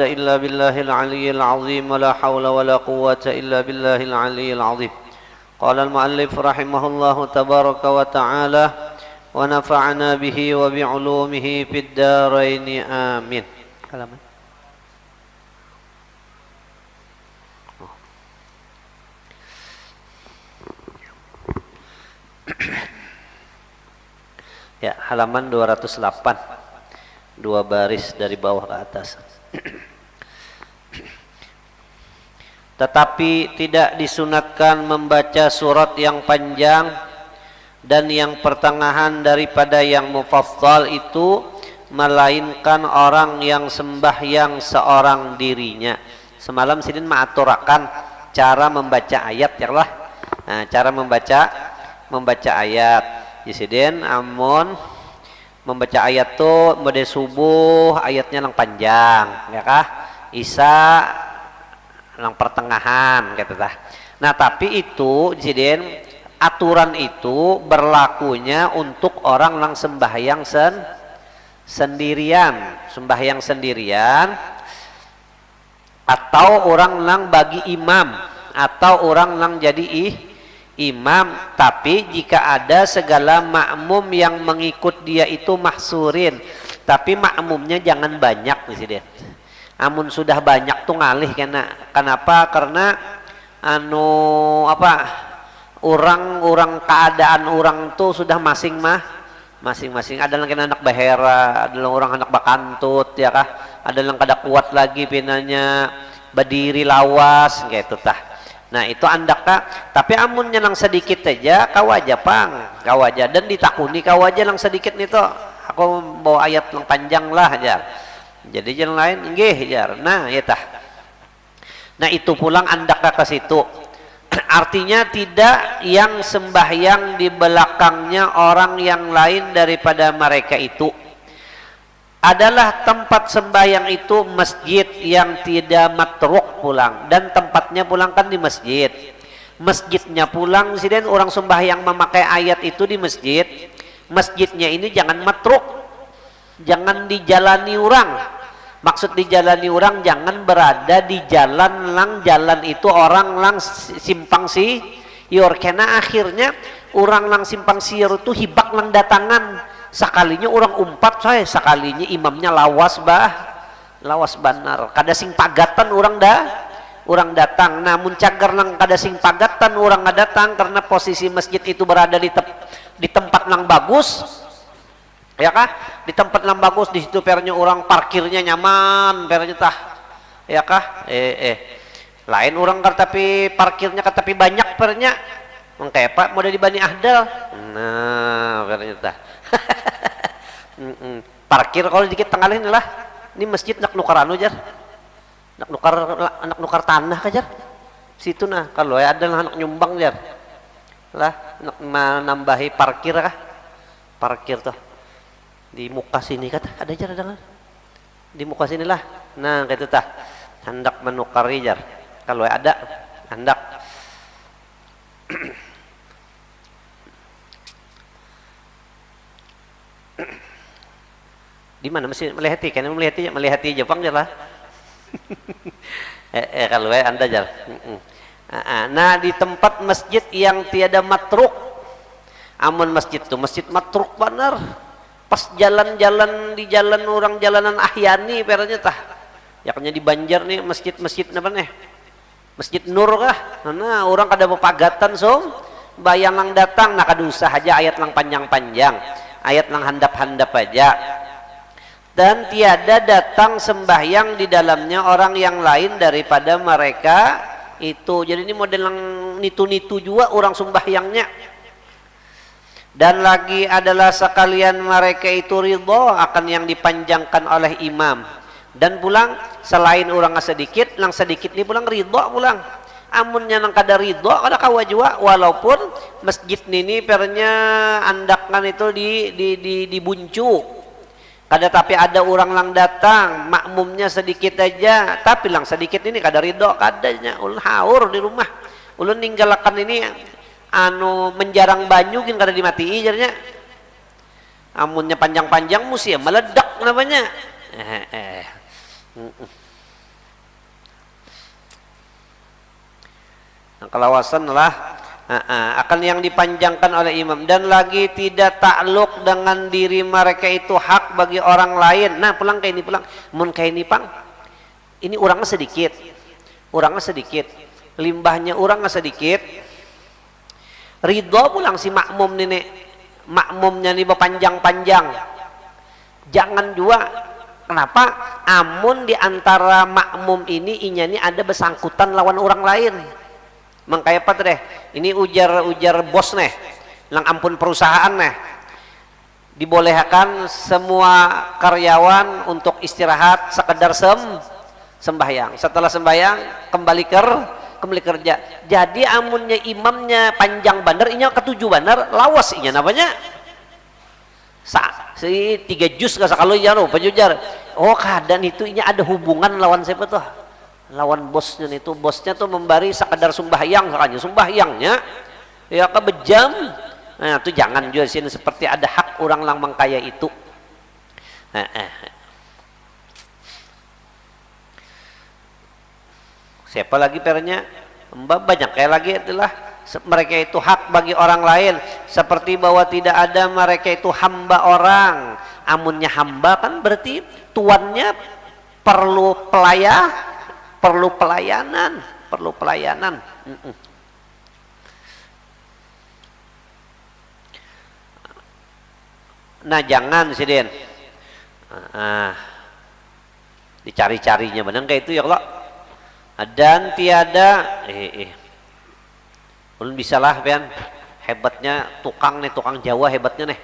إلا بالله العلي العظيم ولا حول ولا قوة إلا بالله العلي العظيم. قال المؤلف رحمه الله تبارك وتعالى ونفعنا به وبعلومه في الدارين آمين. Ya, halaman 208, dua baris dari bawah ke atas. Tetapi tidak disunatkan membaca surat yang panjang dan yang pertengahan daripada yang mufassal itu, melainkan orang yang sembahyang seorang dirinya. Semalam sidin ma'aturakan cara membaca ayat ya lah. Nah, cara membaca ayat. Sidin amun membaca ayat tuh mode subuh ayatnya lang panjang ya kah, isya lang pertengahan gitu tah. Nah tapi itu sidin aturan itu berlakunya untuk orang lang sembahyang sembahyang sendirian, atau orang lang bagi imam, atau orang lang jadi imam. Tapi jika ada segala makmum yang mengikut dia itu mahsurin, tapi makmumnya jangan banyak nih. Amun sudah banyak tuh ngalih kenapa? Karena orang keadaan orang tuh sudah masing-masing. Ada yang anak bahera, ada yang orang anak bakantut ya kah, ada yang kada kuat lagi pinanya berdiri lawas gitu tah. Nah itu andak kak, tapi amunnya lang sedikit aja kawaja kawaja dan ditakuni kawaja lang sedikit nih toh. Aku bawa ayat lang panjang lah jar. Jadi jalan lain nggih jar. Nah ya tah. Nah itu pulang andak kak ke situ. Artinya tidak yang sembahyang di belakangnya orang yang lain daripada mereka itu adalah tempat sembahyang itu masjid yang tidak matruk pulang, dan tempatnya pulang kan di masjidnya pulang siden orang sembahyang memakai ayat itu di masjidnya ini jangan matruk, jangan dijalani orang. Maksud dijalani orang jangan berada di jalan itu orang lang simpang siur, karena akhirnya orang lang simpang siur itu hibak lang datangan. Sekalinya orang umpat sekalinya imamnya lawas banar kada sing pagatan orang datang. Namun cagar nang kada sing pagatan orang nggak datang karena posisi masjid itu berada di tempat nang bagus ya kah, di tempat nang bagus. Di situ pernya orang parkirnya nyaman pernya tah ya kah, lain orang tapi parkirnya tapi banyak pernya kayak pak mau di Bani Ahdal. Nah pernya tah parkir kalau dikit tenggalin lah. Ini masjid nak nukar jar, nak nukar tanah kajar situ. Nah kalau ada anak nyumbang jar lah nak menambahi parkir tuh di muka sini kata ada jar, ada di muka sini lah. Nah gitu tah hendak menukari jar kalau ada hendak. Di mana mesti melihati Jepang lah. Kalau anda jar. Nah di tempat masjid yang tiada matruk, amun masjid tuh masjid matruk benar, pas jalan-jalan di jalan orang jalanan ahyani peranya tah, yaknya di Banjar nih masjid apa nih, Masjid Nur kah. Nah orang kada pepagatan bayang lang datang, nah kada usah aja ayat lang panjang-panjang, ayat lang handap-handap aja. Dan tiada datang sembahyang di dalamnya orang yang lain daripada mereka itu. Jadi ini model yang nitu-nitu juga orang sembahyangnya. Dan lagi adalah sekalian mereka itu ridho akan yang dipanjangkan oleh imam. Dan pulang selain orang sedikit, lang sedikit ini pulang ridho pulang. Amunnya nang kada ridho kada kawajwa, walaupun masjid ini pernya andakkan itu di buncu. Kada tapi ada orang lang datang, makmumnya sedikit aja, tapi lang sedikit ini kada ridho kadanya. Ulun haur di rumah, ulun ninggalakan ini menjarang banyu gin kada dimatii jarnya. Amunnya panjang-panjang musim meledak namanya. kelawasan lah akan yang dipanjangkan oleh imam, dan lagi tidak takluk dengan diri mereka itu hak bagi orang lain. Nah pulang kayak ini, pulang mun kayak ini pang, ini orangnya sedikit, limbahnya orangnya sedikit, ridho pulang si makmum nenek, makmumnya nih panjang-panjang, jangan juga. Kenapa? Amun diantara makmum ini inya ini ada bersangkutan lawan orang lain. Makanya apa deh? Ini ujar bos nih, lang ampun perusahaan nih. Dibolehkan semua karyawan untuk istirahat sekedar sembahyang. Setelah sembahyang kembali kerja. Jadi amunnya imamnya panjang bandar, inya ketujuh bandar, lawas inya namanya. Si 3 juz ka sakalo jaro pajujar. Oh keadaan itu inya ada hubungan lawan siapa tuh? Lawan bosnya itu, bosnya tuh memberi sekadar sembahyang, hanya sembahyangnya ya kebejam. Nah itu jangan juga sini, seperti ada hak orang lang mengkaya itu. Siapa lagi pernya? Banyak kayak lagi itulah, mereka itu hak bagi orang lain, seperti bahwa tidak ada mereka itu hamba orang. Amunnya hamba kan berarti tuannya perlu pelayanan. Nah jangan sih Den, dicari-carinya benar kayak itu ya Allah. Dan tiada belum bisa lah Pian, hebatnya tukang Jawa, hebatnya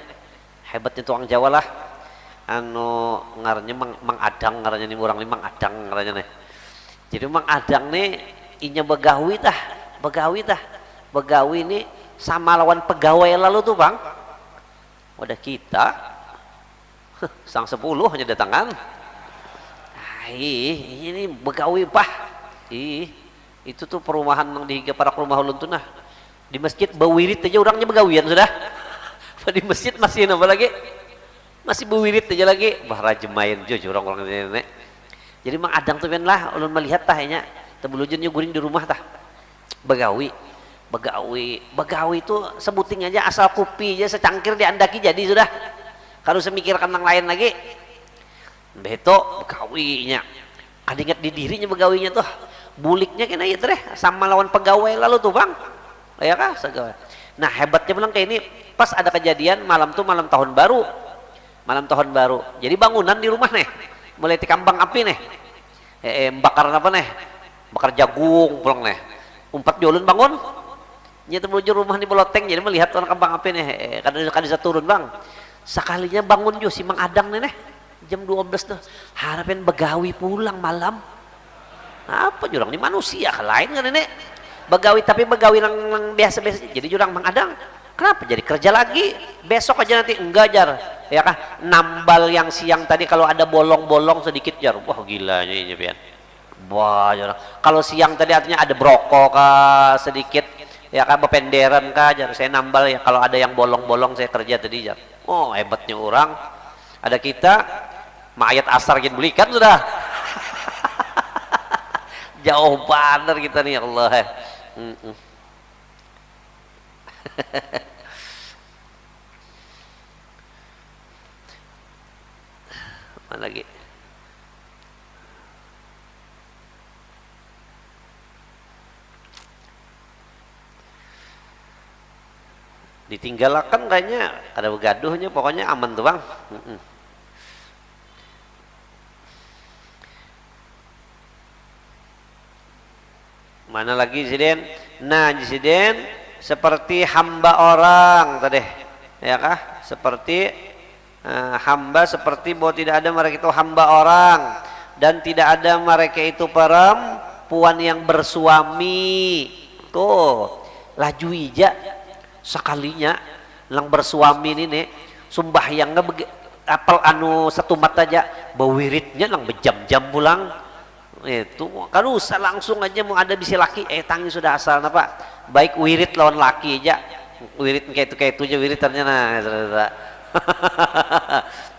tukang Jawa lah. Anu ngarannya Mang Adang, ngarannya nih orang nih Mang Adang ngarannya nih. Jadi Mang Adang nih inya begawi nih sama lawan pegawai lalu tuh Bang. Wadah kita sang 10 hanya datangan. Ini begawi pah. Itu tuh perumahan yang dihiga para rumah ulun tuh nah. Di masjid bawirit aja orangnya begawian sudah. Di masjid masih apa lagi? Masih bewirit aja lagi. Bah rajemain jujur orang nenek. Jadi Mang Adang tuh lah ulun melihat tahnya tebulujunnya guring di rumah tah. Begawi itu sebuting aja asal kopi aja secangkir diandaki jadi sudah. Kalau semikirkan yang lain lagi. Beto begawinya. Kadingat di dirinya begawinya tuh. Buliknya kena ya teh sama lawan pegawai lalu tuh Bang. Ya kah segala. Nah hebatnya bilang kayak ini pas ada kejadian malam tahun baru. Jadi bangunan di rumah nih mulai dikambang api nih. Bakar apa nih? Bakar jagung pulang nih. Umpat jolun bangun. Nya menuju rumah nih beloteng jadi melihat orang kambang api nih. Kadang bisa turun Bang. Sekalinya bangun jo si Mang Adang nih jam 12 tuh. Harapin begawi pulang malam. Apa jurang ini manusia lain kan ini. Begawi tapi begawi yang biasa-biasa. Jadi jurang Mang Adang. Kenapa jadi kerja lagi? Besok aja nanti enggak jar. Ya kah? Nambal yang siang tadi kalau ada bolong-bolong sedikit jar. Wah gilanya ini Pian. Wah jar. Kalau siang tadi artinya ada brokok kah sedikit. Ya kan bependeran kah jar. Saya nambal ya kalau ada yang bolong-bolong saya kerja tadi jar. Oh hebatnya orang. Ada kita mayat asar gitu belikan sudah. Jauh benar kita nih Allah. Mana lagi? Ditinggalkan kayaknya ada begaduhnya, pokoknya aman tuh Bang. Mana lagi Jisiden? Nah Jisiden seperti hamba orang tadi ya kah? Seperti hamba, seperti bahwa tidak ada mereka itu hamba orang dan tidak ada mereka itu perempuan yang bersuami. Tuh laju ija sekalinya lang bersuami ini sumbahyangnya apal anu satu mata aja bawiritnya lang bejam-jam pulang itu kan usah langsung aja mau ada bisi laki tangi sudah asal apa baik wirid lawan laki aja wirid kayak itu aja wirid ternyata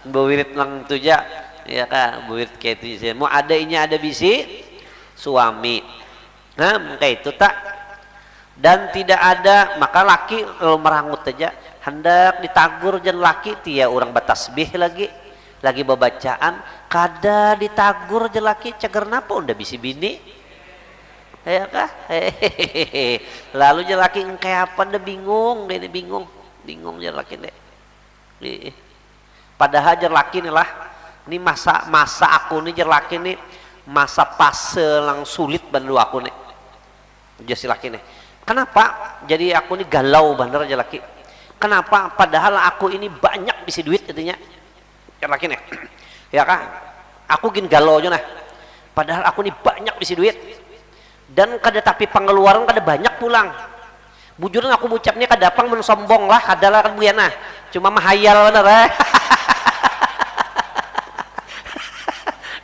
bawirit lang itu aja ya kan bawirit kayak itu mau ada ini ada bisi suami nah kayak itu tak Dan tidak ada, maka laki lalu merangut aja hendak ditagur jen laki tia orang batasbih lagi babacaan kada ditagur jen laki cager napa unda bisi bini ya kah hehehe. Lalu jen laki engke apa dah bingung jen laki deh. Padahal jen laki nih lah ini masa aku nih jen laki nih masa fase lang sulit bandu aku nih jadi laki nih. Kenapa jadi aku nih galau bener jen laki. Kenapa? Padahal aku ini banyak bisi duit katanya. Laki nih. Ya kah? Aku gin galau aja nah. Padahal aku ini banyak bisi duit. Dan kada tapi pengeluaran kada banyak pulang. Bujuran aku ucapnya kada pang men sombong lah, adalah kan buyana. Cuma mahayal bener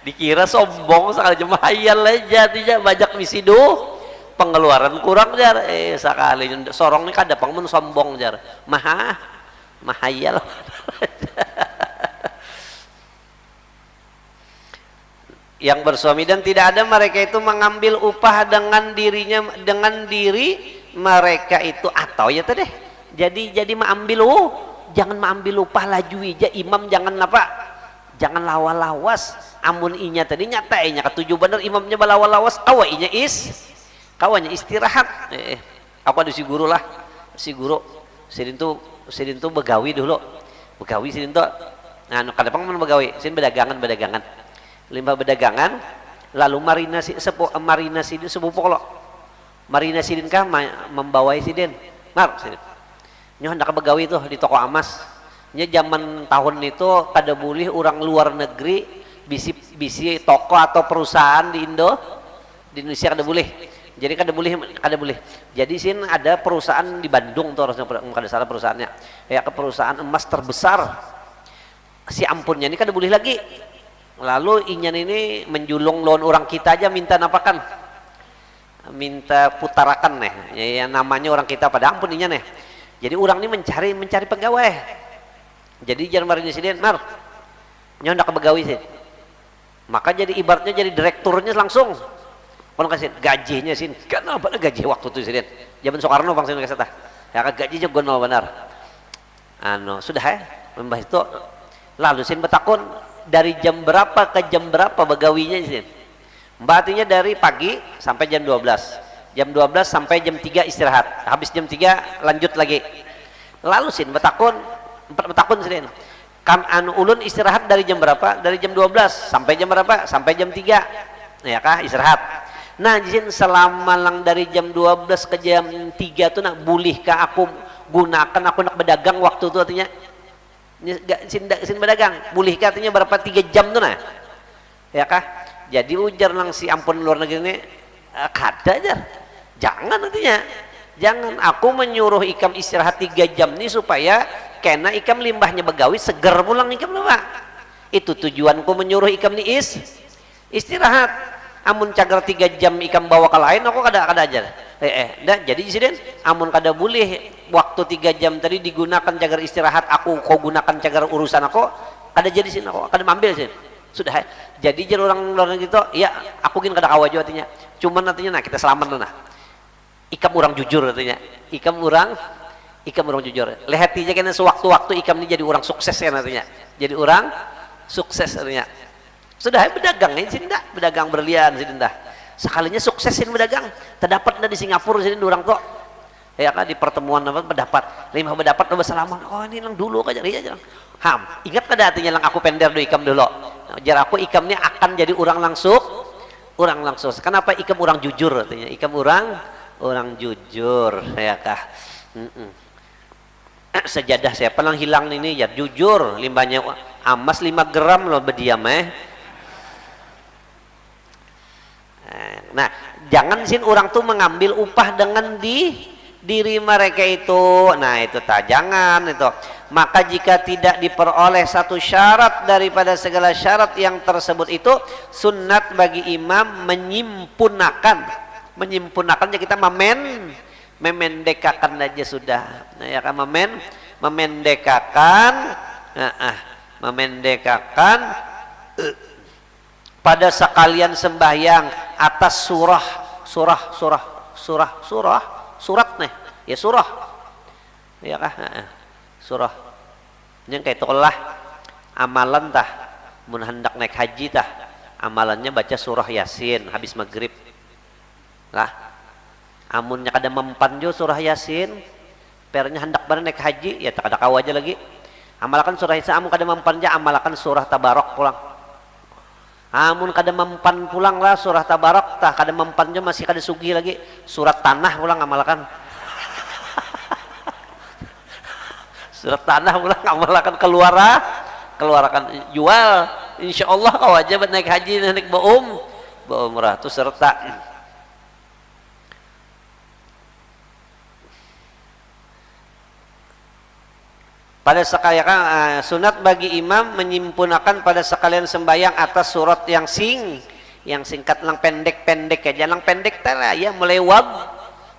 Dikira sombong sekali cuma mahayal aja dia banyak bisi duit. Pengeluaran kurang jar sekali sorong nih kada pang men sombong jar mahayal yang bersuami dan tidak ada mereka itu mengambil upah dengan diri mereka itu atau ya teh jadi mengambil jangan mengambil upah laju aja imam jangan jangan lawas amun inya tadi nyata ketujuh bener imamnya balawas awainya kawannya istirahat aku ada si guru sidin tuh begawi dulu sidin tuh nah kadang mana begawi sidin bedagangan limbah bedagangan lalu marina sidin sepupu lo marina sidin kah membawai sidin sidin nyoh hendak begawi tuh di toko emas nya zaman tahun itu kada boleh orang luar negeri bisi toko atau perusahaan di Indonesia kada boleh. Jadi kada boleh. Jadi sini ada perusahaan di Bandung tuh harusnya kada salah perusahaannya. Ya ke perusahaan emas terbesar. Si ampunnya ini kada boleh lagi. Lalu inyan ini menjulung loan orang kita aja minta napakan. Minta putarakan nih. Ya namanya orang kita pada ampun inyan nih. Jadi orang ini mencari pegawai. Jadi jangan marin sini mar. Nyo ndak begawi sih. Maka jadi ibaratnya jadi direkturnya langsung. Kalau kasih gajinya sih, kenapa gaji waktu itu sih? Zaman Soekarno bang sih kasih tah. Ya gaji juga nol benar. Sudah ya membahas itu. Lalu sih betakun dari jam berapa ke jam berapa begawinya sih? Artinya dari pagi sampai jam 12. Jam 12 sampai jam 3 istirahat. Habis jam 3 lanjut lagi. Lalu sih betakun sih. Ulun istirahat dari jam berapa? Dari jam 12 sampai jam berapa? Sampai jam 3. Ya kah istirahat. Nah jin selama lang dari jam 12 ke jam 3 tuh nak bolehkah aku gunakan aku nak berdagang waktu itu artinya sin berdagang bolehkah artinya berapa 3 jam tuh nah ya kah jadi ujar lang si ampun luar negeri ini kada aja jangan artinya jangan aku menyuruh ikam istirahat 3 jam nih supaya kena ikam limbahnya begawi seger pulang ikam lupa itu tujuanku menyuruh ikam nih istirahat amun cagar 3 jam ikam bawa ke lain aku kada aja jadi disini amun kada boleh waktu 3 jam tadi digunakan cagar istirahat aku kau gunakan cagar urusan aku kada jadi sini aku kada ambil sini sudah jadi jadi orang gitu ya aku gini kada kawaju artinya cuman artinya nah kita selamat nah ikam orang jujur artinya ikam orang jujur lihat aja kan sewaktu-waktu ikam ini jadi orang sukses ya artinya jadi orang sukses artinya sudah berdagang ini sini dah berdagang berlian sini dah sekalinya suksesin berdagang terdapat di Singapura sini orang tuh ya kan di pertemuan apa berdapat bersalaman ini lang dulu aja ingat kada artinya lang aku pender do ikam dulu jar aku ikam ini akan jadi orang langsung kenapa ikam orang jujur artinya ikam orang jujur ya kah sejadah siapa lang hilang ini ya jujur limbahnya emas 5 gram loh berdiam Nah, jangan sih orang tuh mengambil upah dengan diri mereka itu. Nah, itu tak jangan itu. Maka jika tidak diperoleh satu syarat daripada segala syarat yang tersebut itu, sunnat bagi imam menyimpunakan ya kita memendekakan aja sudah. Nah, ya kan memendekakan pada sekalian sembahyang atas surah surat nih ya surah ya kah surah yang kayak itu lah amalan tah mun hendak naik haji tah amalannya baca surah Yasin habis maghrib lah amunnya kada mempan jo surah Yasin pernya hendak bareng naik haji ya tak ada kau aja lagi amalkan surah Yasin amun kada mempan ja amalkan surah Tabarok pulang amun kada mempan pulang lah surah Tabarok tah kada mempan jo masih kada sugih lagi surat Tanah pulang amalkan surat Tanah pulang amalkan keluarkan jual insyaallah kau aja naik haji naik umrah tu serta pada sekalian sunat bagi imam menyempurnakan pada sekalian sembahyang atas surat yang singkat lang pendek-pendek aja lang pendek tala ya mulai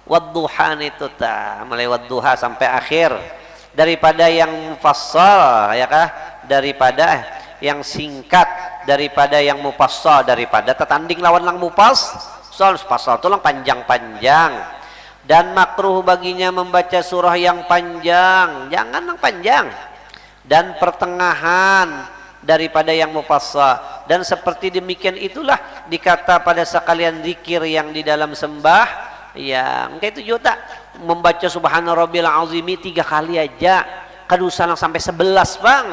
wadduhan itu ta mulai wadduha sampai akhir daripada yang mufassal ya kah daripada yang singkat daripada yang mufassal daripada tetanding lawan lang mufassal itu lang panjang-panjang dan makruh baginya membaca surah yang panjang jangan yang panjang dan pertengahan daripada yang mufassal dan seperti demikian itulah dikata pada sekalian zikir yang di dalam sembah yang kayak itu juga membaca subhana rabbil azimi 3 kali aja kadusa sampai 11 bang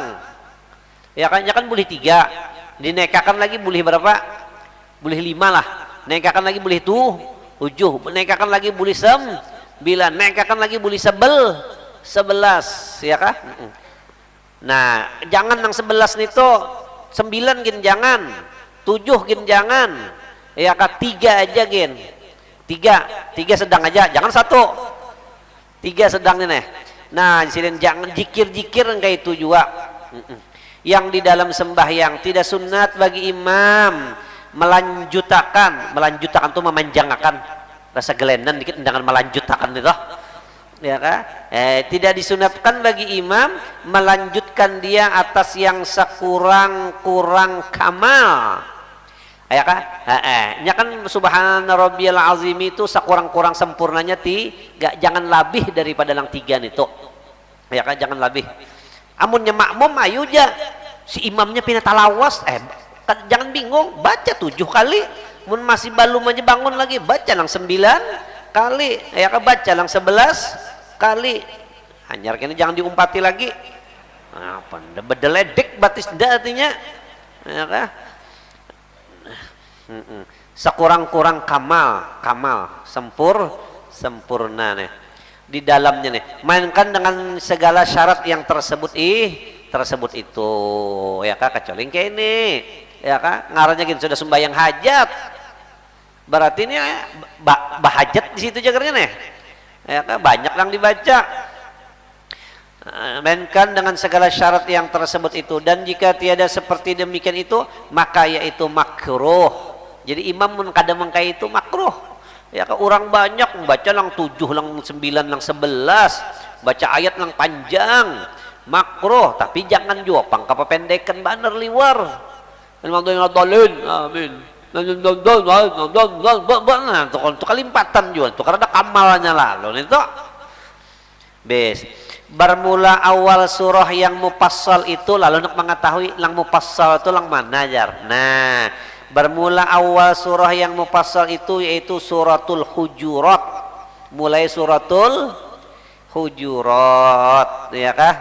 ya kan boleh 3 dinaikkan lagi boleh berapa boleh 5 lah naikkan lagi boleh 7 naikkan lagi boleh 9 naikkan lagi boleh 11 ya kah nah jangan yang 11 itu 9 gin jangan 7 gin jangan ya kah 3 aja gin 3 sedang aja jangan 1 3 sedang ini nah disini jangan jikir-jikir kayak itu juga yang di dalam sembahyang tidak sunat bagi imam melanjutkan itu memanjangkan rasa gelendan dikit jangan melanjutkan itu ya kan tidak disunatkan bagi imam melanjutkan dia atas yang sekurang-kurang kamal ya kan nya kan subhana rabbiyal azim itu sekurang-kurang sempurnanya jangan lebih daripada yang 3 itu ya kan jangan lebih amunnya makmum ayo ja si imamnya pindah talawas jangan bingung baca 7 kali mun masih belum aja bangun lagi baca lang 9 kali ya kan baca lang 11 kali hanyar kini jangan diumpati lagi apa bedeledek batis dah artinya ya kan sekurang-kurang kamal sempurna nih di dalamnya nih mainkan dengan segala syarat yang tersebut itu ya kak kecuali kayak ini ya kak ngarannya gini sudah sembahyang hajat berarti ini bahajat di situ jagarnya nih ya kak banyak yang dibaca mainkan dengan segala syarat yang tersebut itu dan jika tiada seperti demikian itu maka yaitu makruh jadi imam mun kadang mengkai itu makruh ya kak orang banyak membaca lang 7 lang 9 lang 11 baca ayat lang panjang makruh tapi jangan juga pangka pendekan banner liwar amin untuk kalimpatan juga itu karena kamalnya lalu itu bes bermula awal surah yang mufassal itu lalu nak mengetahui lang mufassal itu lang mana jar nah bermula awal surah yang mufassal itu yaitu suratul hujurat mulai suratul hujurat ya kah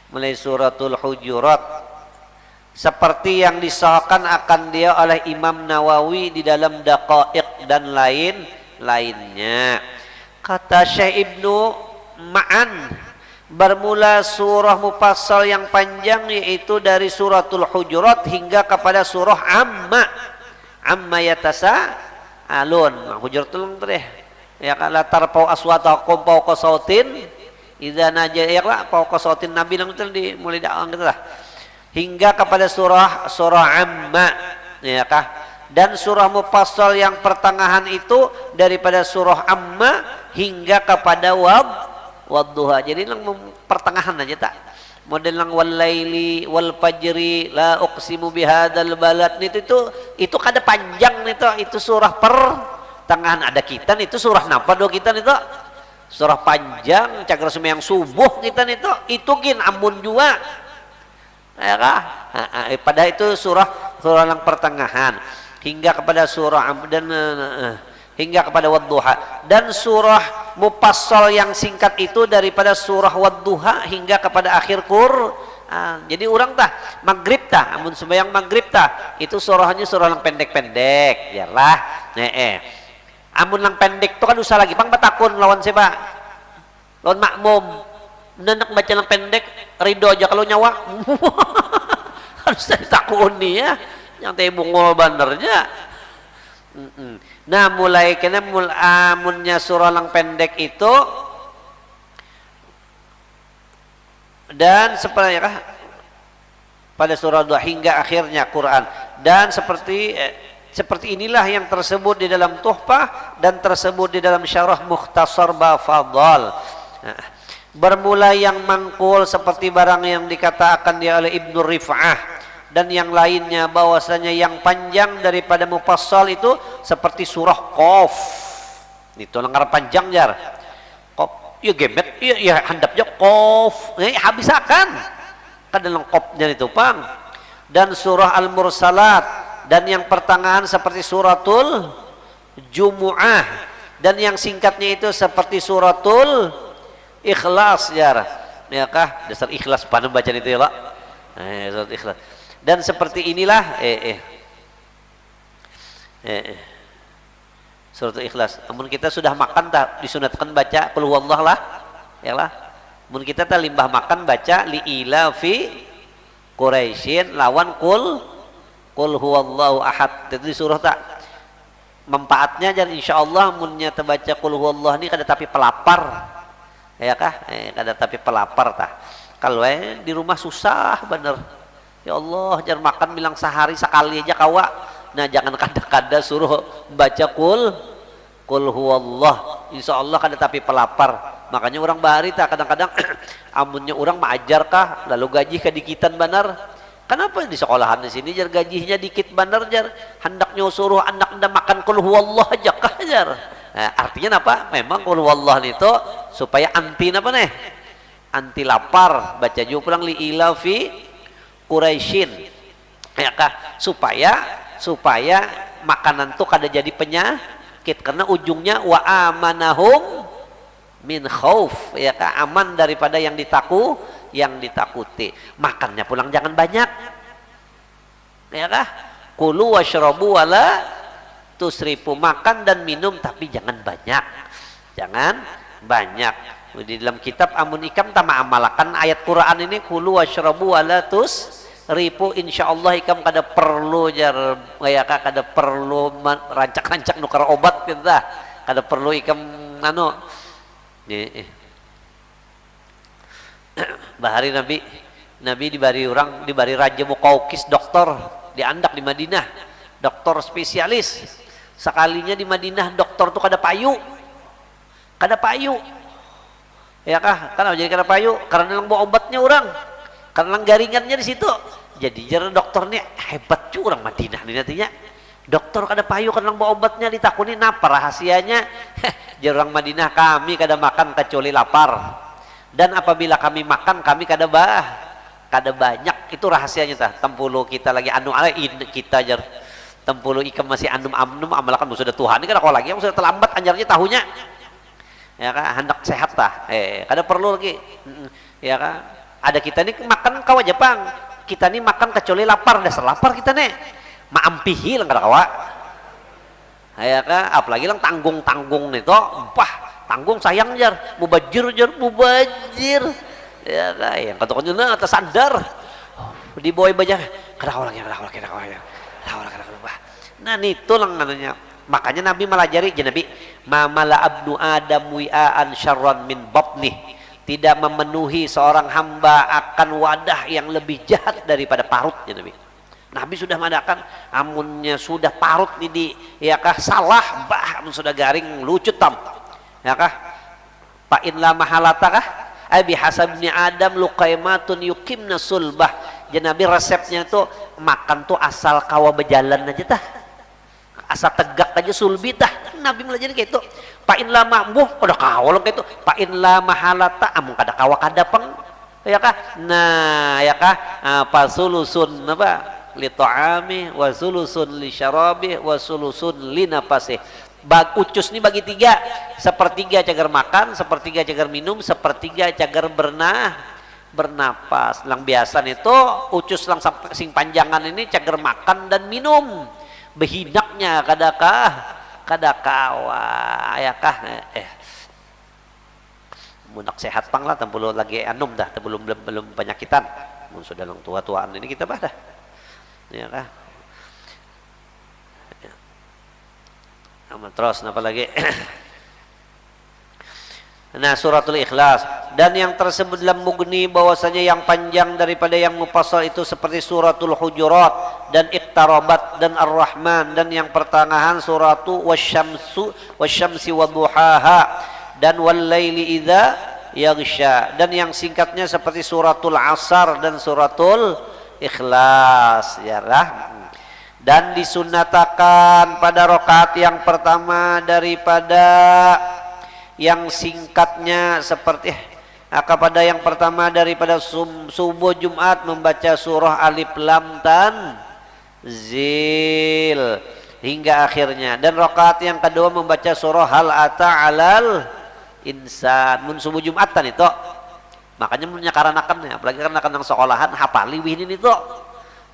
mulai suratul hujurat seperti yang disahkan akan dia oleh Imam Nawawi di dalam Daqaiq dan lainnya kata Syekh Ibnu Ma'an bermula surah mufassal yang panjang yaitu dari suratul hujurat hingga kepada surah amma yatasaalun hujuratul teh ya kan latar pau aswatakum pau qasautin idza naja ya lah pau qasautin nabi nang di mulai daang gitu lah hingga kepada surah amma ya kah dan surah mufassal yang pertengahan itu daripada surah amma hingga kepada wadduha jadi lang pertengahan aja tak model lang wal laili wal fajri la uqsimu bihadzal balad itu kada panjang itu surah tengahan ada kitan itu surah napa do kitan itu surah panjang cager sembahyang subuh kitan itu gin amun jua ya kah pada itu surah yang pertengahan hingga kepada surah dan hingga kepada wadduha, dan surah mufassal yang singkat itu daripada surah wadduha hingga kepada akhir Quran. Jadi orang tah maghrib tah amun sembahyang maghrib tah itu surahnya surah yang pendek-pendek yalah amun yang pendek itu kan usah lagi pang batakun lawan siapa lawan makmum nenek baca yang pendek ridho aja kalau nyawa harus ditakun nih ya yang teh bungul bandernya. Nah mulai kena amunnya surah yang pendek itu dan seperti ya, pada surah 2 hingga akhirnya Quran, dan seperti inilah yang tersebut di dalam Tuhfah dan tersebut di dalam Syarah Mukhtasar Bafadhal. Bermula yang mangkul seperti barang yang dikatakan dia oleh Ibnu Rif'ah dan yang lainnya bahwasanya yang panjang daripada mufassal itu seperti surah Qaf. Itu lengar panjang jar. Qaf ya gemet ya handapnya Qaf. Habis akan dalam Qafnya itu pang. Dan surah Al-Mursalat dan yang pertengahan seperti suratul Jumu'ah dan yang singkatnya itu seperti suratul Ikhlas jar. Ya kah dasar ikhlas pada bacaan itu ya Pak. Surat Ikhlas. Dan seperti inilah surat Ikhlas. Namun kita sudah makan tak disunatkan baca qul huwallah lah ya lah. Namun kita tak limbah makan baca li ilafi Quraisyin lawan qul huwallahu ahad. Itu di surah tak manfaatnya jadi insyaallah munnya terbaca qul huwallah ini kada tapi pelapar ya kah kada tapi pelapar tah. Kalau di rumah susah bener. Ya Allah, jangan makan bilang sehari sekali aja kawa. Nah, jangan kada-kada suruh baca qul huwallah. Insyaallah kada tapi pelapar. Makanya orang bahari tak kadang-kadang amunnya orang maajar kah lalu gaji kadikitan benar. Kenapa di sekolahan di sini jar gajinya dikit benar jar. Hendaknya suruh anak anda makan qul huwallah aja kah jar. Nah, artinya apa? Memang qul huwallah itu supaya anti apa nih? Anti lapar. Baca juga pulang li ilafi Quraisyin ya kah supaya makanan tuh kada jadi penyakit karena ujungnya wa amanahum min khauf ya kah aman daripada yang ditakuti. Makannya pulang jangan banyak ya kah kulu washrabu wala tusrifu, makan dan minum tapi jangan banyak. Di dalam kitab Amun Ikam tama amalakan ayat Quran ini kulu washrabu wala tusrifu, insyaallah ikam kada perlu jar ya kada perlu rancak-rancak nukar obat kita, kada perlu ikam bahari Nabi dibari Raja Muqawqis dokter diandak di Madinah, dokter spesialis. Sekalinya di Madinah dokter tuh kada payu ya kah karena jadi kada payu karena lang bawa obatnya orang karena lang garingannya di situ. Jadi jar dokternya hebat juga orang Madinah nih nantinya. Dokter kada payu karena lang bawa obatnya ditakuni napa rahasianya. Jar orang Madinah kami kada makan kecuali lapar, dan apabila kami makan kami kada banyak. Itu rahasianya tah. Tempulu kita lagi kita jar tempulu ikam masih anum amalakan sudah Tuhan ini kada kau lagi yang sudah terlambat anjarnya tahunya ya kan hendak sehat tah kada perlu lagi ya kan ada kita ini makan kawa Jepang kita ini makan kecuali lapar dasar lapar kita nih maampihi lang kada kawa ya kan apalagi lang tanggung nih toh tanggung sayang jar mubajir ya kan yang katakannya na atas sandar di bawah baja kada kawa lagi nah itu lang namanya. Makanya Nabi melajari Nabi mamala abnu adam wi'aan syarran min batnih, tidak memenuhi seorang hamba akan wadah yang lebih jahat daripada parutnya. Nabi sudah mengadakan amunnya sudah parut ini ya kah salah amun sudah garing lucut tam ya kah fa in la mahalata kah abi hasabni adam luqaimatun yuqimna sulbah. Jadi Nabi resepnya itu makan tuh asal kawa berjalan aja tah, asal tegak aja sulbi tah, Nabi melajari gitu. Fa in la ma'muh kada kawal gitu. Fa in la mahalata amun kada kawa kada peng. Ya kah? Nah, ya kah? Fasulusun apa? Li ta'ami wa sulusun li syarabi wa sulusun li nafasih. Ucus ini bagi tiga, sepertiga cagar makan, sepertiga cagar minum, sepertiga cagar bernapas. Lang biasa itu ucus lang sing panjangan ini cagar makan dan minum. Behinaknya kadakawa ayakah munak sehat pang lah, belum lagi anum dah, belum penyakitan. Mun sudah lang tua-tuaan ini kita bah dah. Ya kah? Terus apa lagi? Nah, suratul Ikhlas. Dan yang tersebut dalam Mughni bahwasanya yang panjang daripada yang mufassal itu seperti suratul Hujurat dan Iqtarabat dan Ar-Rahman, dan yang pertengahan suratu Wasyamsi Wadduhaha dan Wallaili Idza Yaghsha, dan yang singkatnya seperti suratul Asar dan suratul Ikhlas, ya lah. Dan disunatakan pada rakaat yang pertama daripada yang singkatnya seperti kepada yang pertama daripada subuh Jumat membaca surah Alif Lam Tanzil hingga akhirnya, dan rakaat yang kedua membaca surah Hal Ata Alal Insan. Mun subuh Jumatan itu makanya punya karanakan, apalagi karena yang sekolahan hafali wihinin itu.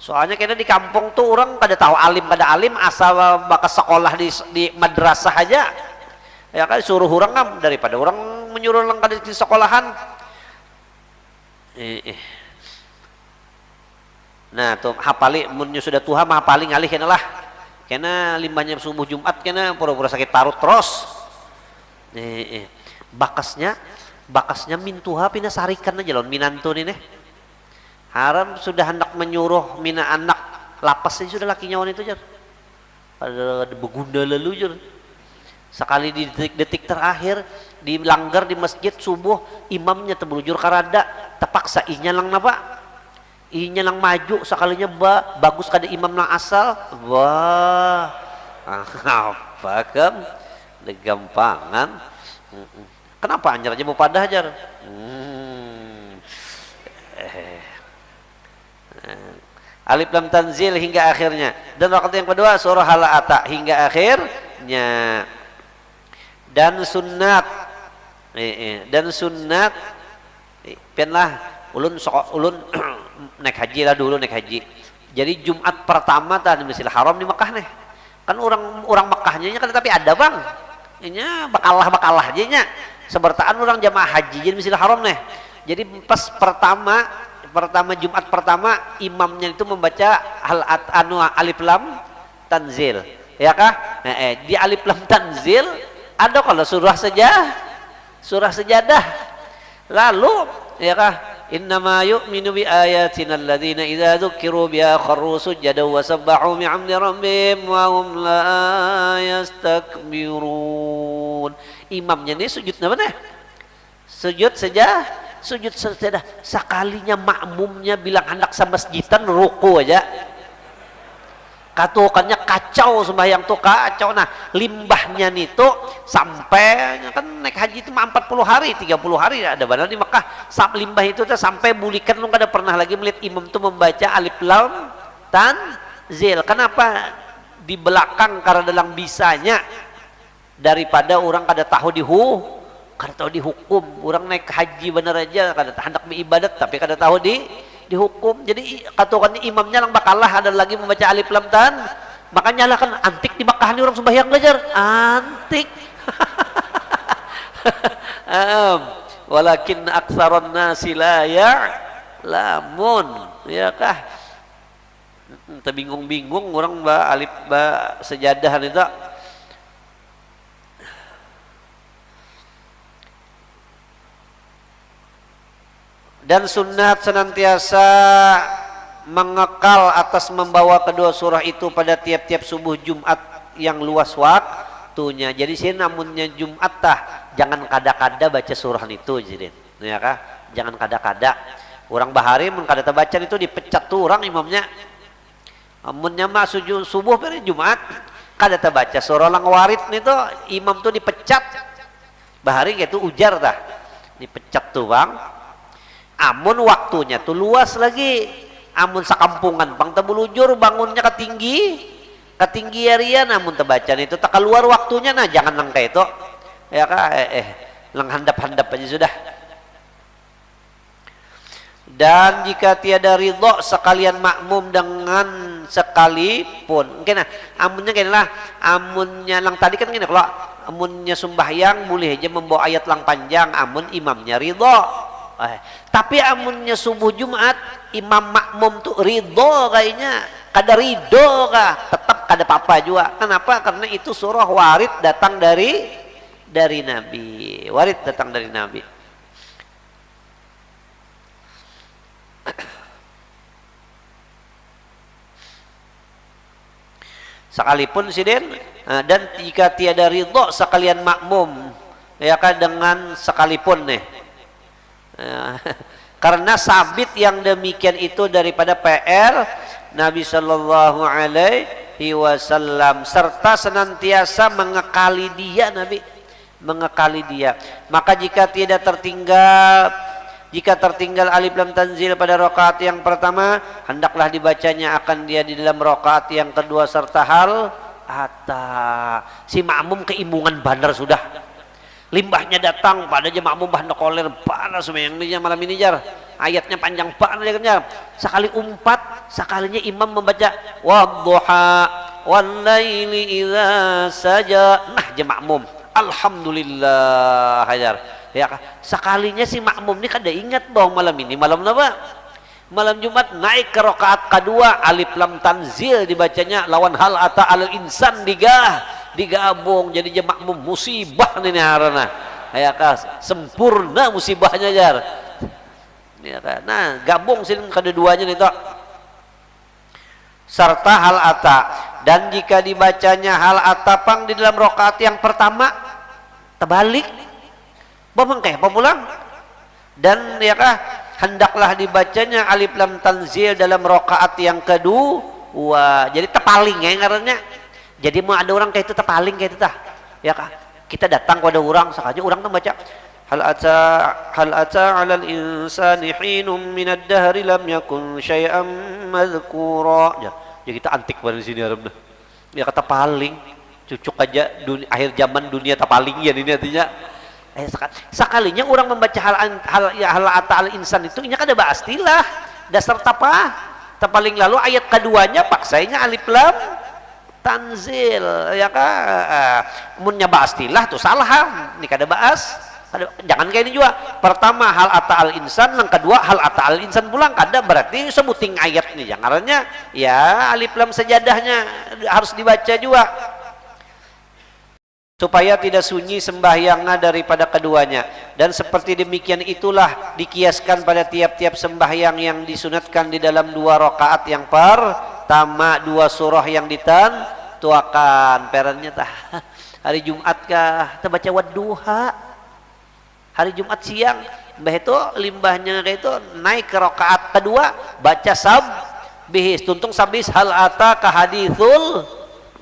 Soalnya kayaknya di kampung tuh orang kada tahu alim kada alim, asal bakas sekolah di madrasah aja. Ya kan suruh orang kan daripada orang menyuruh orang kada di sekolahan. Nah, tuh hafali munnya sudah tua mah hafali ngalih kena lah. Kena limbahnya subuh Jumat kena pura-pura sakit parut terus. Bakasnya mintuha pina sarikan aja lawan minantu nih. Haram sudah hendak menyuruh mina anak lapas saja sudah lakinya wanita jar. Ada begunda lalu jar. Sekali di detik-detik terakhir dilanggar di masjid subuh, imamnya terbelujur karada, terpaksa inya lang napa? Inya lang maju sekalinya bagus kada imam lang asal. Wah. Apa kam? Degampangan. Kenapa anjar aja mau padah jar? Alif Lam Tanzil hingga akhirnya, dan rakaat yang kedua surah Hal Ata hingga akhirnya. Dan sunat penlah ulun naik haji lah dulu, naik haji. Jadi Jumat pertama tadi Masjidil Haram di Mekah nih. Kan orang Mekahnya kan tapi ada bang. Ini bakalah aja nya. Sebertaan orang jamaah haji jadi Masjidil Haram nih. Jadi pas pertama Jumat pertama imamnya itu membaca Alif Lam Tanzil, ya kah? Di Alif Lam Tanzil ada kalau surah sejadah. Lalu ya kah? Innama yu'minu bi ayatina alladziina idza dzukiru biha kharru sujadan wa sabbahu bihamdi rabbihim wa hum la yastakbirun. Imamnya ini sujud apa nih? Sujud sajadah. Sekalinya makmumnya bilang hendak sama masjidan ruku aja. Katukannya kacau sembahyang tuh kacau. Nah, limbahnya nih tuh sampai kan naik haji itu 40 hari, 30 hari ada benar di Mekah. Limbah itu tuh sampai bulikan lu kada pernah lagi melihat imam tuh membaca Alif Lam Tanzil. Kenapa? Di belakang karena dalam bisanya daripada orang kada tahu dihukum. Orang naik haji bener aja kada hendak beribadat tapi kada tahu dihukum. Jadi katakan imamnya lang bakalah ada lagi membaca Alif Lam Tan, makanya lah kan antik di Makkah ini orang sembahyang belajar antik. Walakin aktsaron nasi la ya'lamun, ya kah? Bingung-bingung orang alif sejadah itu. Dan sunat senantiasa mengekal atas membawa kedua surah itu pada tiap-tiap subuh Jumat yang luas waktunya. Jadi sih namunnya Jumat jangan kada-kada baca surah itu jadi, ya kah? Jangan kada-kada. Orang bahari mun kada baca itu dipecat tuh orang imamnya. Amunnya mah subuh pada Jumat kada terbaca surah lang warid nih tuh imam tuh dipecat bahari gitu ujar dah dipecat tuh bang. Amun waktunya tuh luas lagi, amun sakampungan bang tabulujur bangunnya ketinggi harian, amun terbaca itu tak keluar waktunya, nah jangan lang kayak itu ya kak lang handap aja sudah. Dan jika tiada ridho sekalian makmum dengan sekalipun mungkin amunnya gini lah, amunnya lang tadi kan gini, kalau amunnya sembahyang boleh aja membawa ayat lang panjang amun imamnya ridho. Tapi amunnya subuh Jumat imam makmum tuh ridho kayaknya kada ridho kah tetap kada apa-apa juga. Kenapa? Karena itu surah warid datang dari Nabi, warid datang dari Nabi. Sekalipun sidin dan jika tiada ridho sekalian makmum ya kan dengan sekalipun nih karena sabit yang demikian itu daripada PR Nabi Shallallahu Alaihi Wasallam serta senantiasa mengekali dia Nabi mengekali dia. Maka jika tertinggal alif lam tanzil pada rakaat yang pertama, hendaklah dibacanya akan dia di dalam rakaat yang kedua serta hal hatta si makmum keimungan bandar sudah. Limbahnya datang pada jemaah makmum bahna koler panas yang ini malam ini jar. Ayatnya panjang panas ya. Sekali umpat, sekalinya imam membaca wadduha wal laili idza saja. Nah jemaah makmum alhamdulillah hajar. Ya sekalinya si makmum ini kada ingat bahwa malam ini malam apa? Malam Jumat naik ke rakaat kedua alif lam tanzil dibacanya lawan hal ata alal insan digabung jadi makmum musibah nih harana. Ya kah sempurna musibahnya jar. Ya kan. Nah, gabung sini kedua-duanya nih toh. Serta hal ata dan jika dibacanya hal ata pang di dalam rakaat yang pertama terbalik bamangkai pulang dan ya kah hendaklah dibacanya alif lam tanzil dalam rakaat yang kedua jadi tepaling ya ngarannya. Jadi mau ada orang kayak itu tepaling kayak itu tah ya kah kita datang kepada orang sakaja orang tuh baca hal ata 'alal insani hinum minad dahri lam yakun syai'an madhkura ya kita antik pada sini arabna ya kata paling cucuk aja akhir zaman dunia tepaling ya ini artinya. Sekalinya orang membaca hal ata al insan itu ini kada baastilah dasar paling lalu ayat keduanya paksainya alif lam tanzil ya kah munnya baastilah tuh salah ini kada baas jangan kayak ini juga pertama hal ata al insan yang kedua hal ata al insan pulang kada berarti sebuting ayat nih jangannya ya alif lam sajadahnya harus dibaca juga supaya tidak sunyi sembahyangnya daripada keduanya dan seperti demikian itulah dikiaskan pada tiap-tiap sembahyang yang disunatkan di dalam dua rakaat yang pertama dua surah yang ditentuakan perannya tah hari Jumat kah terbaca wadduha hari Jumat siang mbah itu limbahnya kayak itu naik ke rakaat kedua baca bihis tuntung sabis hal ata ka hadithul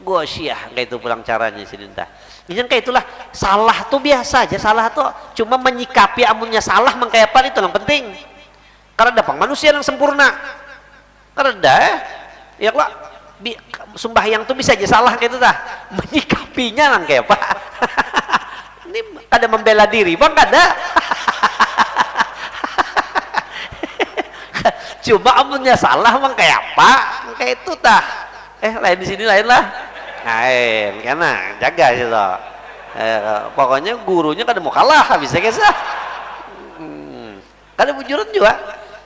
ghasyiyah kayak itu pulang caranya sini tah. Ini kayak itulah salah tuh biasa aja salah tuh cuma menyikapi amunnya salah mengkayapan itu yang penting karena ada manusia yang sempurna karena ya kok sembahyang tuh bisa aja salah kayak itu tah menyikapinya lang kayak pak ini kada membela diri bang kada cuma amunnya salah bang kayak apa kayak itu tah lain di sini lain lah lain karena jaga sih toh pokoknya gurunya kada mau kalah bisa guys kada bujuran juga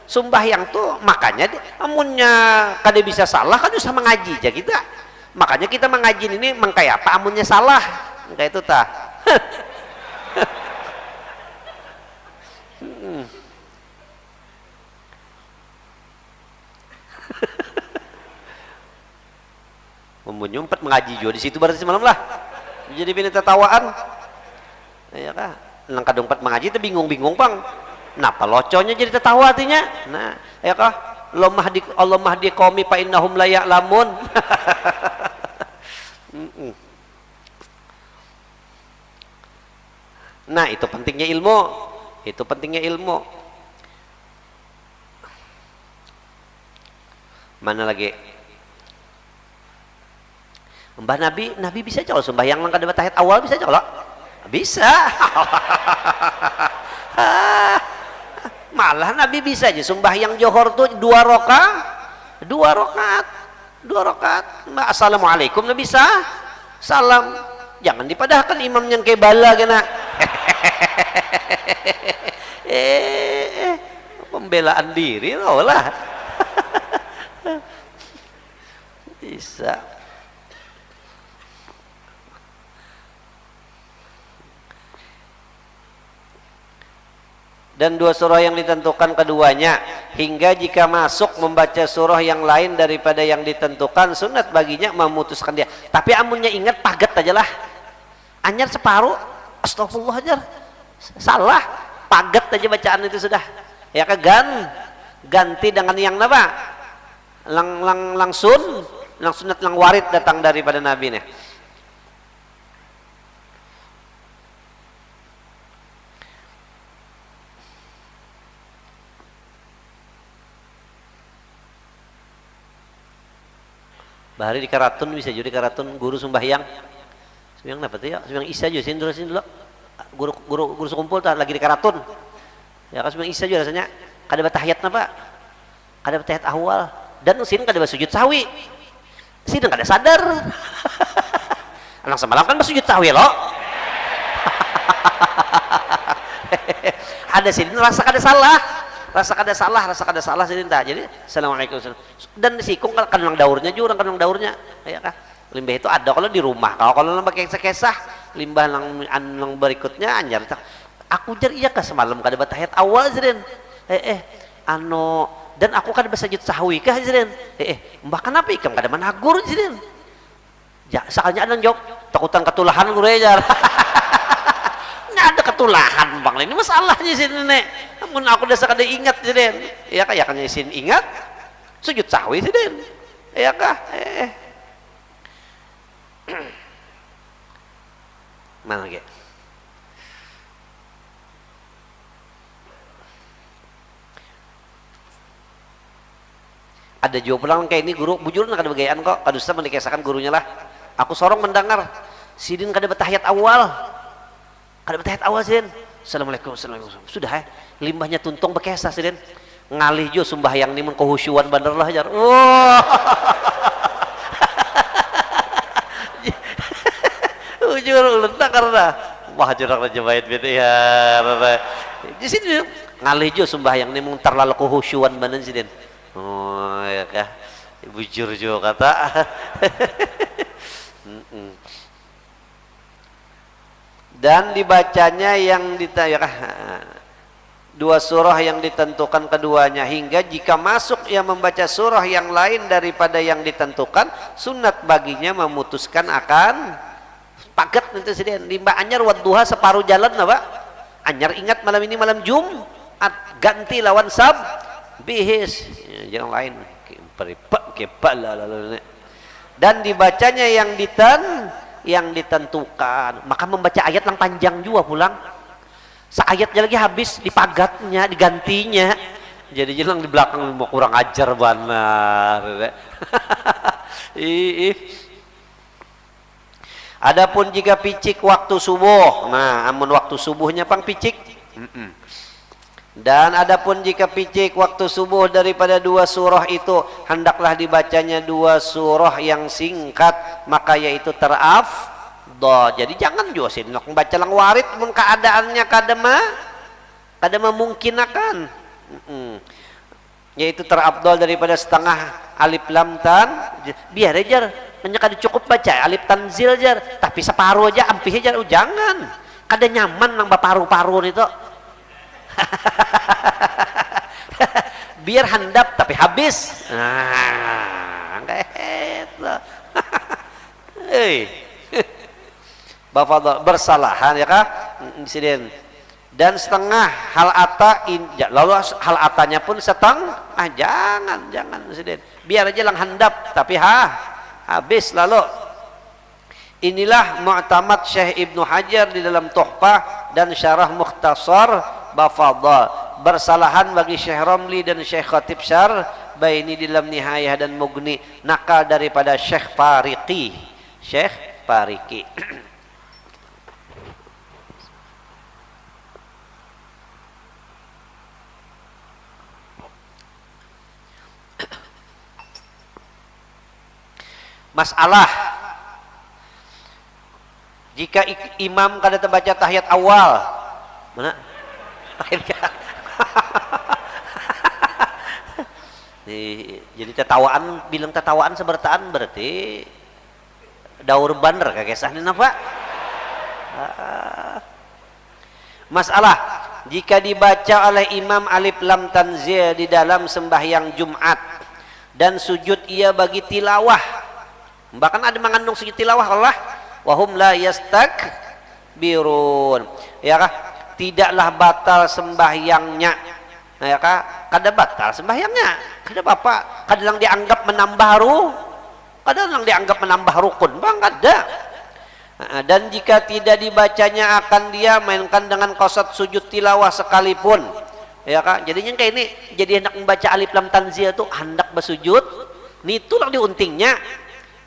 sembahyang tuh makanya amunnya kada bisa salah kan usah mengaji aja kita makanya kita mengaji ini mengkayak apa amunnya salah kayak itu tah menyumpet mengaji juga di situ berarti semalam lah jadi bini tertawaan ya kah nang kadung empat mengaji itu bingung bang napa loconya jadi tertawa artinya nah ya kah Allah mahdi qaumi fa innahum la ya'lamun Mm-mm. Nah, itu pentingnya ilmu. Itu pentingnya ilmu. Mana lagi? Mbah Nabi bisa kalau sembahyang lang kada tahiyat awal bisa kalau? Bisa. Malah Nabi bisa aja sembahyang johor tuh 2 rakaat. Assalamualaikum Nabi bisa. Salam. Jangan dipadahkan imam yang kayak bala kena. Pembelaan diri lah. Bisa. Dan 2 surah yang ditentukan keduanya, hingga jika masuk membaca surah yang lain daripada yang ditentukan, sunat baginya memutuskan dia. Tapi amunnya ingat paget aja lah, anyar separuh, astagfirullah aja, salah, paget aja bacaan itu sudah. Ya kan, ganti dengan yang apa? Langsung sunat lang warid datang daripada Nabi nih. Bahari di Karatun bisa jadi Karatun guru sembahyang dapat ya sembahyang Isya juga sini dulu guru sekumpul tak lagi di Karatun ya kan sembahyang Isya juga rasanya kada batahiyat napa kada batahiyat awal dan sini kada sujud sawi sini kada sadar anak semalam kan bersujud sawi lo ada sini rasa kada salah sini tak jadi assalamualaikum dan sikung kan lang daurnya juga kan lang daurnya ya kan limbah itu ada kalau di rumah kalau lang pakai kesah limbah lang berikutnya anjar aku jar iya kah semalam kada batahiyat awal jiren dan aku kada bersujud sahwi kah jiren mbah kenapa ikam kada managur jiren ya soalnya ada jawab takutan ketulahan gue jar ada ketulahan bang ini masalahnya sini nek namun aku dasar kada ingat jiren ya kah ya kan isin ingat sujud sahwi jiren ya kah mana lagi ada juga pulang kayak ini guru bujur kada bagaian kok kadusta mendikesakan gurunya lah aku sorong mendengar sidin kada batahiyat awal Sin. Assalamualaikum sudah limbahnya tuntung bekesa Sin ngalih jo sembahyang ni mun kehusyuan bener lah jar ujur ulun tak karena wah jurak raja bait bete ya di sini ngalih jo sembahyang ni mun terlalu kehusyuan bener Sin oh ya kah bujur jo kata dan dibacanya yang dua surah yang ditentukan keduanya hingga jika masuk ia membaca surah yang lain daripada yang ditentukan sunat baginya memutuskan akan paket nanti sedih limbah anyar wadduha separuh jalan apa anyar ingat malam ini malam Jumat ganti lawan sab bihis jangan lain dan dibacanya yang ditentukan maka membaca ayat yang panjang juga pulang seayatnya lagi habis dipagatnya digantinya jadi jelang di belakang mau kurang ajar benar adapun jika picik waktu subuh nah amun waktu subuhnya pang picik dan adapun jika picik waktu subuh daripada 2 surah itu hendaklah dibacanya 2 surah yang singkat maka yaitu terafdol jadi jangan josin nak membaca lang warid mun keadaannya kada memungkinkan yaitu terafdol daripada setengah alif lam tan biar aja hanya kada cukup baca alif tanzil jar tapi separuh aja ampih aja jangan kada nyaman nang baparu-paru itu biar handap tapi habis Bapak bersalahan ya kah insiden dan setengah hal ata lalu hal atanya pun setengah jangan insiden biar aja lang handap tapi habis lalu Inilah mu'tamad Syekh Ibnu Hajar di dalam Tuhfah dan Syarah Mukhtasar Bafadha. Bersalahan bagi Syekh Ramli dan Syekh Khatib Syar Baini di dalam Nihayah dan Mughni, nakal daripada Syekh Fariqi. Syekh Fariqi. Masalah jika imam kada terbaca tahiyat awal, mana? Jadi tetawaan, bilang tetawaan sebertaan berarti daur bander kakesahnya apa? Masalah jika dibaca oleh imam alif lam tanzil di dalam sembahyang Jumat dan sujud ia bagi tilawah, bahkan ada mengandung sujud tilawah Allah, wahum la yastakbirun, ya kah? Tidaklah batal sembahyangnya, ya kah? Kada batal sembahyangnya, kada apa, kada lang dianggap menambah kada lang dianggap menambah rukun, bang kada. Dan jika tidak dibacanya akan dia mainkan dengan qasad sujud tilawah sekalipun, ya kah? Jadinya kayak ini, jadi hendak membaca alif lam tanzil itu hendak bersujud, ini itulah diuntingnya.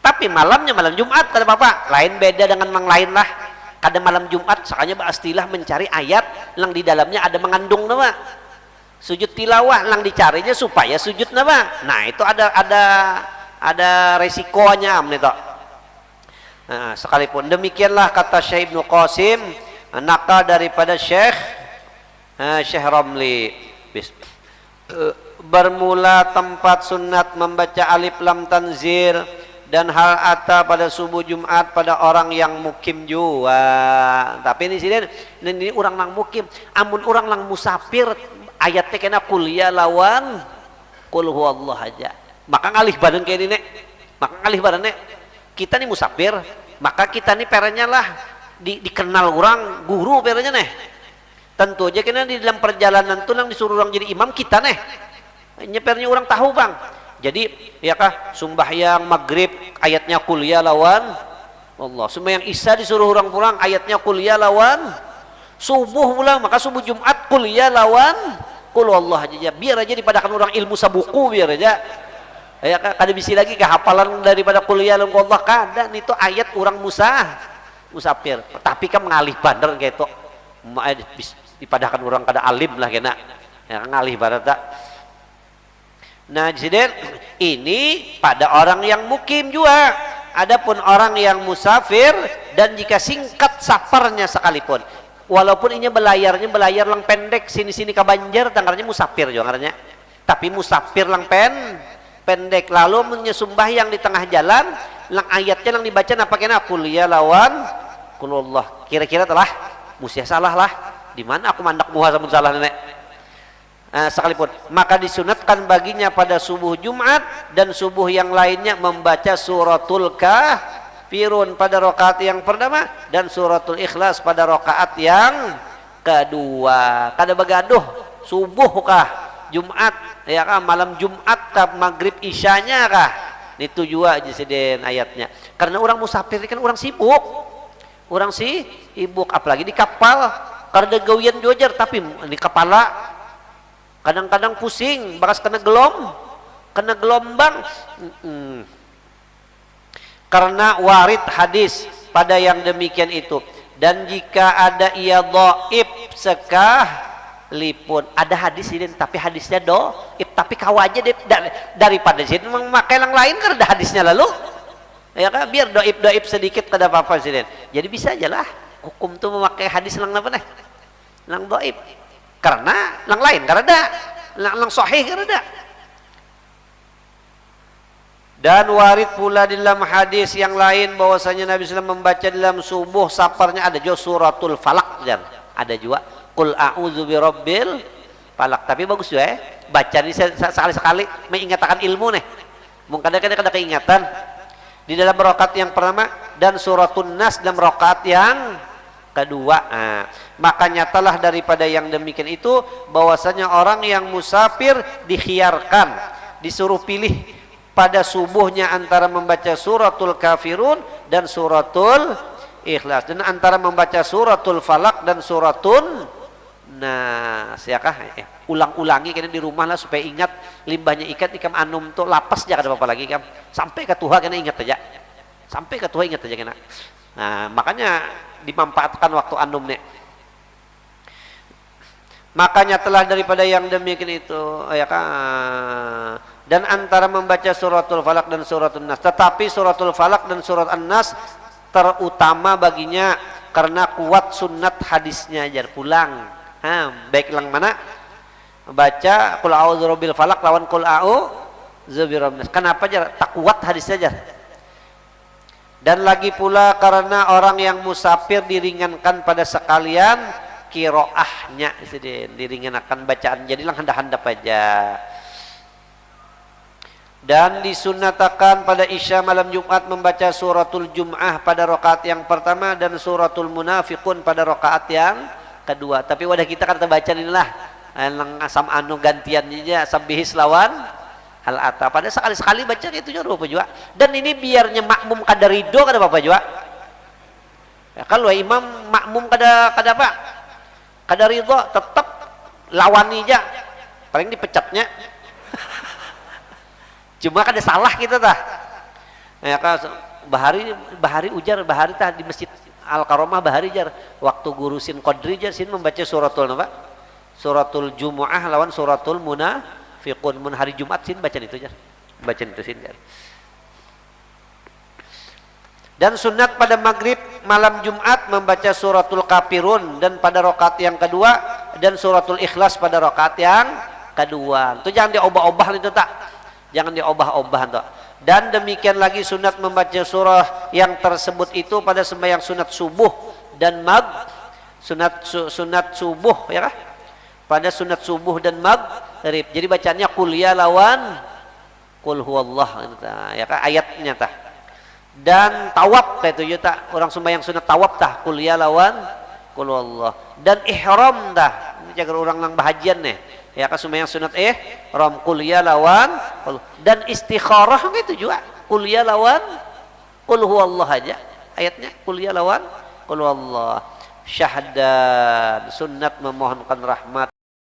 Tapi malamnya malam Jumat kada apa-apa, lain beda dengan yang lain lah. Kada malam Jumat sakanya berastilah mencari ayat yang di dalamnya ada mengandung nama. Sujud tilawah yang dicarinya supaya sujud nama. Nah, itu ada resikonya itu. Nah, sekalipun demikianlah kata Syekh Ibnu Qasim, nakal daripada Syekh Ramli. Bermula tempat sunat membaca alif lam tanzil dan hal ata pada subuh Jumat pada orang yang mukim juga. Tapi ini sini ini orang lang mukim, amun orang lang musafir ayatnya kena kuliah lawan kul huwallah aja. Maka ngalih badan kayak ini, maka ngalih badannya kita nih musafir, maka kita nih perenya lah dikenal orang guru perenya nih. Tentu aja kena di dalam perjalanan tuh yang disuruh orang jadi imam kita nih. Nyepernya orang tahu bang. Jadi ya kah sembahyang maghrib ayatnya kuliah lawan Allah, sembahyang isya disuruh orang pulang ayatnya kuliah lawan subuh pula, maka subuh Jumat kuliah lawan kul Allah aja, biar aja dipadakan orang ilmu sabuku, biar aja ya kah kada bisi lagi kehafalan daripada kuliah lawan Allah kada. Itu ayat orang musafir, tapi kan mengalih bandar kayak itu dipadakan orang kada alim lah kena ya ngalih bandar tak. Nah, jadi ini pada orang yang mukim juga. Adapun orang yang musafir dan jika singkat safarnya sekalipun, walaupun ini belayar lang pendek sini-sini ke Banjar, tanggarnya musafir juga ngaranya. Tapi musafir lang pendek lalu menyumbah yang di tengah jalan, lang ayatnya lang dibaca apa kena kuliah lawan kulullah. Kira-kira telah musia salah lah. Di mana aku mandak muha samun salah nenek. Sekalipun maka disunatkan baginya pada subuh Jumat dan subuh yang lainnya membaca suratul kafirun pada rakaat yang pertama dan suratul ikhlas pada rakaat yang kedua. Kada begaduh subuh kah Jumat ya kah malam Jumat kah maghrib isyanya kah, itu juga disediain ayatnya. Karena orang musafir kan orang sibuk apalagi di kapal karena gawian jojar, tapi di kepala kadang-kadang pusing, bakas kena gelombang. Karena warid hadis pada yang demikian itu. Dan jika ada ia dhaif sekalipun, ada hadis ini tapi hadisnya dhaif, tapi kau aja daripada sini memakai yang lain karena ada hadisnya lalu ya kan, biar dhaif sedikit kada apa-apa sih. Jadi bisa aja lah hukum tuh memakai hadis lang apa nih lang dhaif, karena yang lain karena ada yang sahih karena ada. Dan warid pula di dalam hadis yang lain bahwasanya Nabi SAW membaca dalam subuh saparnya ada juga suratul falak, dan ada juga qul a'udzu birabbil falak. Tapi bagus juga baca ini sekali-sekali mengingatkan ilmu nih, mungkin ada keingatan di dalam rakaat yang pertama dan suratul nas dalam rakaat yang kedua. Maka nyatalah daripada yang demikian itu bahwasanya orang yang musafir dikhiarkan, disuruh pilih pada subuhnya antara membaca suratul kafirun dan suratul ikhlas, dan antara membaca suratul falak dan suratul nas. Siakah ulang-ulangi kena di rumah lah supaya ingat limbahnya ikat ikam anum tuh lapas jangan ada apa-apa lagi kam sampai ke Tuhan kena ingat aja, sampai ke Tuhan ingat aja kena. Nah makanya dimanfaatkan waktu anum nih. Makanya telah daripada yang demikian itu ya kan, dan antara membaca suratul falak dan suratul nas, tetapi suratul falak dan surat an-nas terutama baginya karena kuat sunat hadisnya aja pulang. Baik yang mana baca qul a'udzu birabbil falak lawan qul a'udzu birabbin nas, kenapa aja tak kuat hadisnya aja. Dan lagi pula karena orang yang musafir diringankan pada sekalian kiroahnya, diringankan bacaan, jadilah handap-handap aja. Dan disunatakan pada isya malam Jumat membaca suratul Jum'ah pada rakaat yang pertama dan suratul Munafiqun pada rakaat yang kedua. Tapi wadah kita kan baca inilah asam anu gantian aja sabihis lawan al-ata. Pada sekali-sekali baca itu juga juga. Dan ini biarnya makmum kada ridho kada apa juga. Ya, kalau imam makmum kada apa? Kada ridho tetap lawani aja, paling dipecatnya. Cuma kada salah kita tah. Ya kan bahari ujar bahari tah di masjid Al-Karomah bahari jar waktu gurusin Qadri jar sin membaca suratul apa? Suratul Jumu'ah lawan suratul Munafiqun. Mun hari Jumat sin baca itu jar. Baca itu sin jar. Dan sunat pada maghrib malam Jumat membaca suratul kafirun dan pada rakaat yang kedua dan suratul ikhlas pada rakaat yang kedua. Itu jangan diobah-obah itu tak. Jangan diobah-obah itu. Dan demikian lagi sunat membaca surah yang tersebut itu pada sembahyang sunat subuh dan sunat subuh ya kah? Pada sunat subuh dan maghrib. Jadi bacanya qul ya lawan qul huwallah ya kah ayatnya tah. Dan tawab kayak itu tak orang sembahyang sunat tawab tah qul ya lawan qul huwallah. Dan ihram tah jaga orang nang bahagian nih ya kan sembahyang sunat ihram qul ya lawan dan istikharah gitu juga qul ya lawan qul huwallah aja ayatnya qul ya lawan qul huwallah. Syahdan sunat memohonkan rahmat